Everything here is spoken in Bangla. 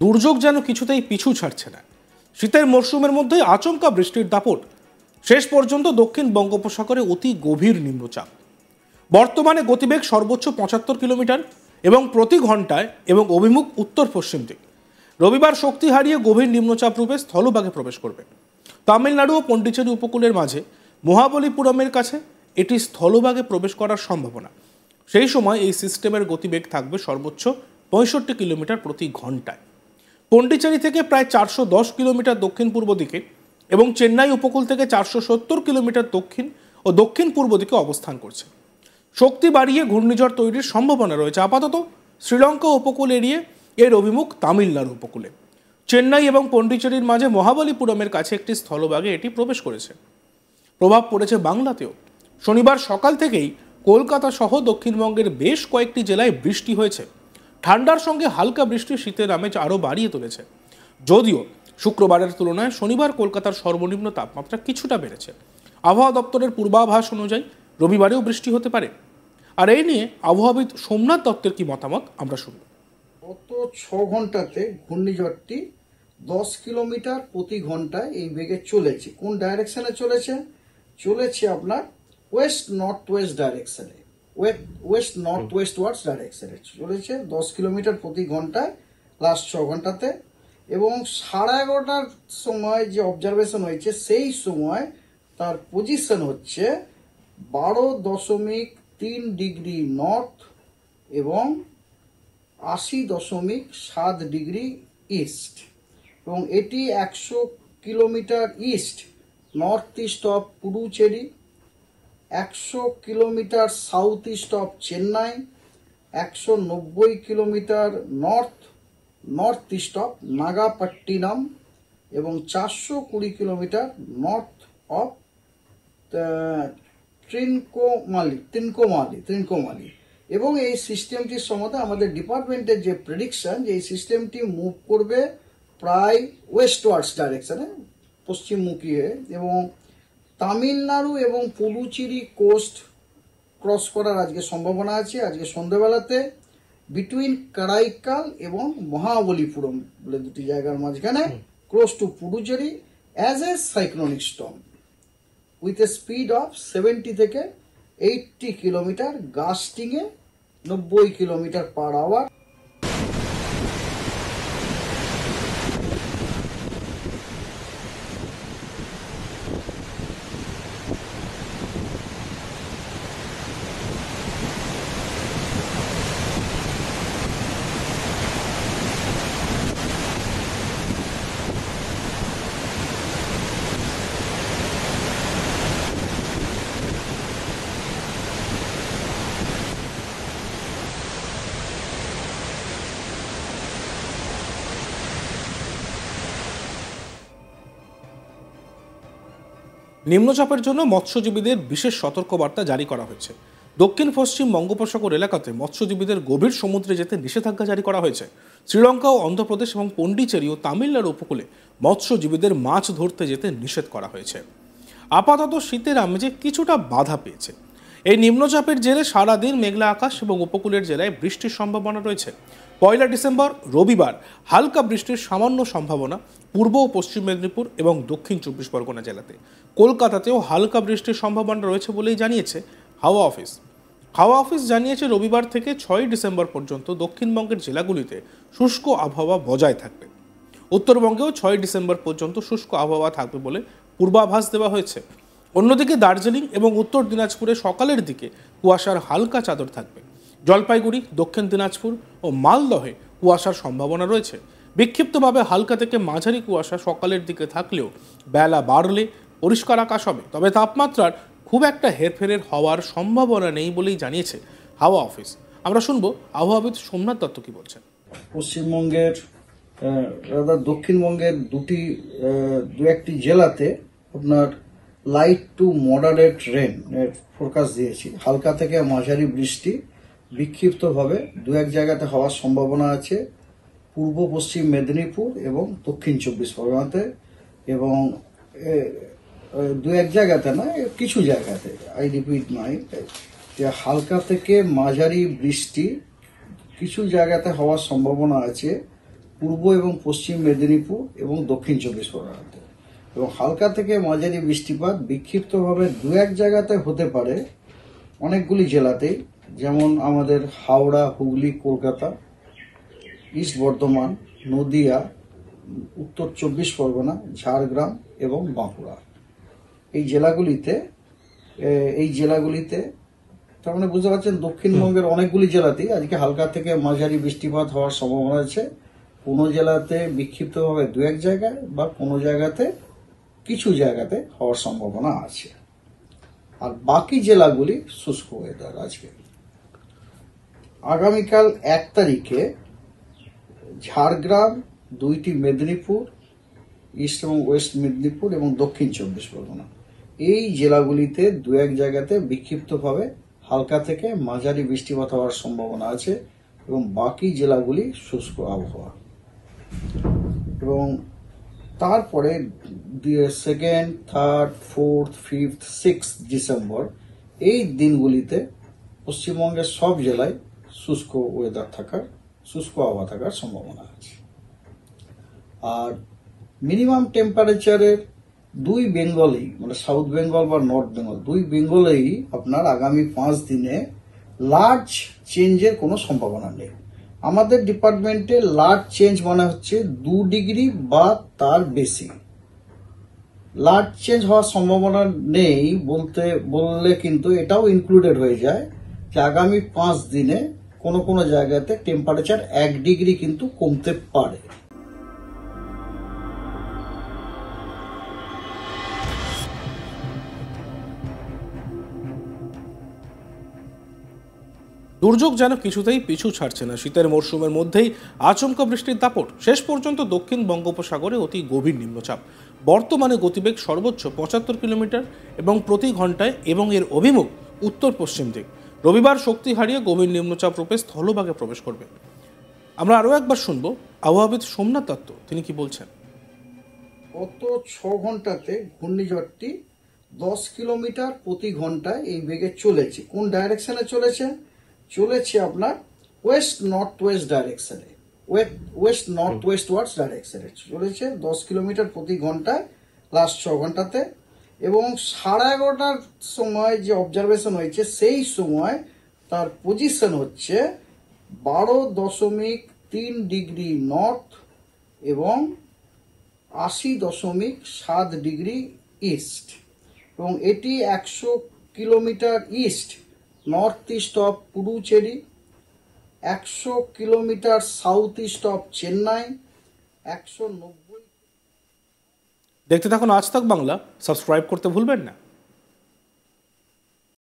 দুর্যোগ যেন কিছুতেই পিছু ছাড়ছে না। শীতের মরশুমের মধ্যেই আচমকা বৃষ্টির দাপট। শেষ পর্যন্ত দক্ষিণ বঙ্গোপসাগরে অতি গভীর নিম্নচাপ। বর্তমানে গতিবেগ সর্বোচ্চ ৭৫ কিলোমিটার এবং প্রতি ঘন্টায় এবং অভিমুখ উত্তর পশ্চিম দিক। রবিবার শক্তি হারিয়ে গভীর নিম্নচাপ রূপে স্থলভাগে প্রবেশ করবে। তামিলনাড়ু ও পন্ডিচেরি উপকূলের মাঝে মহাবলীপুরমের কাছে এটি স্থলভাগে প্রবেশ করার সম্ভাবনা। সেই সময় এই সিস্টেমের গতিবেগ থাকবে সর্বোচ্চ ৬৫ কিলোমিটার প্রতি ঘন্টায়। পন্ডিচেরি থেকে প্রায় ৪১০ কিলোমিটার দক্ষিণ পূর্ব দিকে এবং চেন্নাই উপকূল থেকে ৪৭০ কিলোমিটার দক্ষিণ ও দক্ষিণ পূর্ব দিকে অবস্থান করছে। শক্তি বাড়িয়ে ঘূর্ণিঝড় তৈরির সম্ভাবনা রয়েছে। আপাতত শ্রীলঙ্কা উপকূল এড়িয়ে এর অভিমুখ তামিলনাড়ু উপকূলে। চেন্নাই এবং পন্ডিচেরির মাঝে মহাবলীপুরমের কাছে একটি স্থলভাগে এটি প্রবেশ করেছে। প্রভাব পড়েছে বাংলাতেও। শনিবার সকাল থেকেই কলকাতা সহ দক্ষিণবঙ্গের বেশ কয়েকটি জেলায় বৃষ্টি হয়েছে। ঠান্ডার সঙ্গে হালকা বৃষ্টি শীতের আমেজ আরও বাড়িয়ে তুলেছে। যদিও শুক্রবারের তুলনায় শনিবার কলকাতার সর্বনিম্ন তাপমাত্রা কিছুটা বেড়েছে। আবহাওয়া দপ্তরের পূর্বাভাস অনুযায়ী রবিবারেও বৃষ্টি হতে পারে। আর এই নিয়ে আবহাওয়াবিদ সোমনাথ দত্তের কি মতামত আমরা শুনব। গত ৬ ঘন্টাতে ঘূর্ণিঝড়টি ১০ কিলোমিটার প্রতি ঘন্টায় এই বেগে চলেছে। কোন ডাইরেকশনে চলেছে আপনার ওয়েস্ট নর্থ ওয়েস্ট ডাইরেকশনে, ওয়েস্ট নর্থ ওয়েস্ট ওয়ার্ডস ডাইরেকশনে চলেছে ১০ কিলোমিটার প্রতি ঘন্টায় লাস্ট ৬ ঘন্টাতে। এবং 11:30টার সময় যে অবজারভেশন হয়েছে সেই সময় তার পজিশন হচ্ছে ১২.৩ ডিগ্রি নর্থ এবং ৮০.৭ ডিগ্রি ইস্ট, এবং এটি ১০০ kilometre east north east of Puducherry, ১০০ kilometre south east of Chennai, ১৯০ kilometre north east of Nagapattinam এবং ৪২০ কিলোমিটার নর্থ অফ ত্রিনকোমালি। এবং এই সিস্টেমটির সম্বন্ধে আমাদের ডিপার্টমেন্টের যে প্রেডিকশন, যে এই সিস্টেমটি মুভ করবে প্রায় ওয়েস্টওয়ার্ডস ডাইরেকশনে, পশ্চিমমুখী হয়ে, এবং তামিলনাড়ু এবং পুডুচেরি কোস্ট ক্রস করার আজকে সম্ভাবনা আছে। আজকে সন্ধ্যাবেলাতে বিটুইন কারাইকাল এবং মহাবলীপুরম বলে দুটি জায়গার মাঝখানে close two Puducherry as a cyclonic Sturm with a speed of 70 থেকে 80 কিলোমিটার, গাস্টিংয়ে 90 কিলোমিটার পার আওয়ার। নিম্নচাপের জন্য মৎস্যজীবীদের বিশেষ সতর্কবার্তা জারি করা হয়েছে। দক্ষিণ পশ্চিম বঙ্গোপসাগর এলাকাতে মৎস্যজীবীদের গভীর সমুদ্রে যেতে নিষেধাজ্ঞা জারি করা হয়েছে। শ্রীলঙ্কা ও অন্ধ্রপ্রদেশ এবং পন্ডিচেরি ও তামিলনাড়ু উপকূলে মৎস্যজীবীদের মাছ ধরতে যেতে নিষেধ করা হয়েছে। আপাতত শীতের আমেজে কিছুটা বাধা পেয়েছে। এই নিম্নচাপের জেরে সারাদিন মেঘলা আকাশ এবং উপকূলের জেলায় বৃষ্টির সম্ভাবনা রয়েছে। ১ ডিসেম্বর রবিবার হালকা বৃষ্টির সামান্য সম্ভাবনা পূর্ব ও পশ্চিম মেদিনীপুর এবং দক্ষিণ ২৪ পরগনা জেলাতে। কলকাতাতেও হালকা বৃষ্টির সম্ভাবনা রয়েছে বলেই জানিয়েছে হাওয়া অফিস। হাওয়া অফিস জানিয়েছে রবিবার থেকে ৬ ডিসেম্বর পর্যন্ত দক্ষিণবঙ্গের জেলাগুলিতে শুষ্ক আবহাওয়া বজায় থাকবে। উত্তরবঙ্গেও ৬ ডিসেম্বর পর্যন্ত শুষ্ক আবহাওয়া থাকবে বলে পূর্বাভাস দেওয়া হয়েছে। অন্যদিকে দার্জিলিং এবং উত্তর দিনাজপুরে সকালের দিকে কুয়াশার হালকা চাদর থাকবে। জলপাইগুড়ি, দক্ষিণ দিনাজপুর ও মালদহে কুয়াশার সম্ভাবনা রয়েছে। বিক্ষিপ্তভাবে হালকা থেকে মাঝারি কুয়াশা সকালের দিকে থাকলেও বেলা বাড়লে পরিষ্কার আকাশ হবে। তবে তাপমাত্রার খুব একটা হেরফেরের হওয়ার সম্ভাবনা নেই বলেই জানিয়েছে হাওয়া অফিস। আমরা শুনবো আবহাওয়াবিদ সোমনাথ দত্ত কি বলছেন। পশ্চিমবঙ্গের দক্ষিণবঙ্গের দু একটি জেলাতে আপনার লাইট টু মডারেট রেন এর ফোরকাস্ট দিয়েছি। হালকা থেকে মাঝারি বৃষ্টি বিক্ষিপ্তভাবে দু এক জায়গাতে হওয়ার সম্ভাবনা আছে পূর্ব পশ্চিম মেদিনীপুর এবং দক্ষিণ ২৪ পরগনাতে, এবং দু এক জায়গাতে না, কিছু জায়গাতে, আই রিপিট নয়, যে হালকা থেকে মাঝারি বৃষ্টি কিছু জায়গাতে হওয়ার সম্ভাবনা আছে পূর্ব এবং পশ্চিম মেদিনীপুর এবং দক্ষিণ 24 পরগনাতে, এবং হালকা থেকে মাঝারি বৃষ্টিপাত বিক্ষিপ্তভাবে দু এক জায়গাতে হতে পারে অনেকগুলি জেলাতেই, যেমন আমাদের হাওড়া, হুগলি, কলকাতা, ইস্ট বর্ধমান, নদিয়া, উত্তর 24 পরগনা, ঝাড়গ্রাম এবং বাঁকুড়া। এই জেলাগুলিতে তার মানে বুঝতে পারছেন দক্ষিণবঙ্গের অনেকগুলি জেলাতেই আজকে হালকা থেকে মাঝারি বৃষ্টিপাত হওয়ার সম্ভাবনা আছে। কোনো জেলাতে বিক্ষিপ্তভাবে দু এক জায়গায় বা কোনো জায়গাতে কিছু জায়গাতে হওয়ার সম্ভাবনা আছে। আর বাকি জেলাগুলি শুষ্ক ওয়েদার। আজকে আগামীকাল 1 তারিখে ঝাড়গ্রাম, 2টি মেদিনীপুর, ইস্ট এবং ওয়েস্ট মেদিনীপুর এবং দক্ষিণ 24 পরগনা, এই জেলাগুলিতে দু এক জায়গাতে বিক্ষিপ্তভাবে হালকা থেকে মাঝারি বৃষ্টিপাত হওয়ার সম্ভাবনা আছে, এবং বাকি জেলাগুলি শুষ্ক আবহাওয়া। এবং তারপরে 2nd, 3rd, 4th, 5th, 6th December এই দিনগুলিতে পশ্চিমবঙ্গের সব জেলায় শুষ্ক আবহাওয়া থাকার সম্ভাবনা আছে। আর মিনিমাম টেম্পারেচারের দুই বেঙ্গলেই, মানে সাউথ বেঙ্গল বা নর্থ বেঙ্গল, দুই বেঙ্গলেই আপনার আগামী 5 দিনে লার্জ চেঞ্জের কোনো সম্ভাবনা নেই। আমাদের ডিপার্টমেন্টে লার্জ চেঞ্জ মানে হচ্ছে 2 ডিগ্রি বা তার বেশি। লার্জ চেঞ্জ হওয়ার সম্ভাবনা নেই বললে কিন্তু এটাও ইনক্লুডেড হয়ে যায় যে আগামী 5 দিনে কোনো জায়গাতে টেম্পারেচার 1 ডিগ্রি কিন্তু কমতে পারে। দুর্যোগ যেন কিছুতেই পিছু ছাড়ছে না। শীতের মরশুমের মধ্যেই আচমকা বৃষ্টির দাপট। শেষ পর্যন্ত দক্ষিণ বঙ্গোপসাগরে অতি গভীর নিম্নচাপ। বর্তমানে গতিবেগ সর্বোচ্চ 75 কিলোমিটার এবং প্রতি ঘন্টায়, এবং এর অভিমুখ উত্তর পশ্চিম দিক। রবিবার শক্তি হারিয়ে গভীর নিম্নচাপ রূপে স্থলভাগে প্রবেশ করবে। আমরা আরও একবার শুনব আবহাওয়াবিদ সোমনাথ দত্ত, তিনি কি বলছেন। গত 6 ঘন্টাতে ঘূর্ণিঝড়টি 10 কিলোমিটার প্রতি ঘন্টায় এই বেগে চলেছে। কোন ডাইরেকশনে চলেছে আপনার ওয়েস্ট নর্থ ওয়েস্ট ডাইরেকশনে, ওয়েস্ট নর্থ ওয়েস্ট ওয়ার্ডস ডাইরেকশনে চলেছে 10 কিলোমিটার প্রতি ঘন্টায় লাস্ট 6 ঘন্টাতে। এবং 11:30টার সময় যে অবজারভেশন হয়েছে সেই সময় তার পজিশন হচ্ছে 12.3 ডিগ্রি নর্থ এবং 80.7 ডিগ্রি ইস্ট, এবং এটি 100 kilometre east north east of Puducherry, 100 kilometre south east of Chennai, 190। দেখতে থাকুন আজ তাক বাংলা, সাবস্ক্রাইব করতে ভুলবেন না।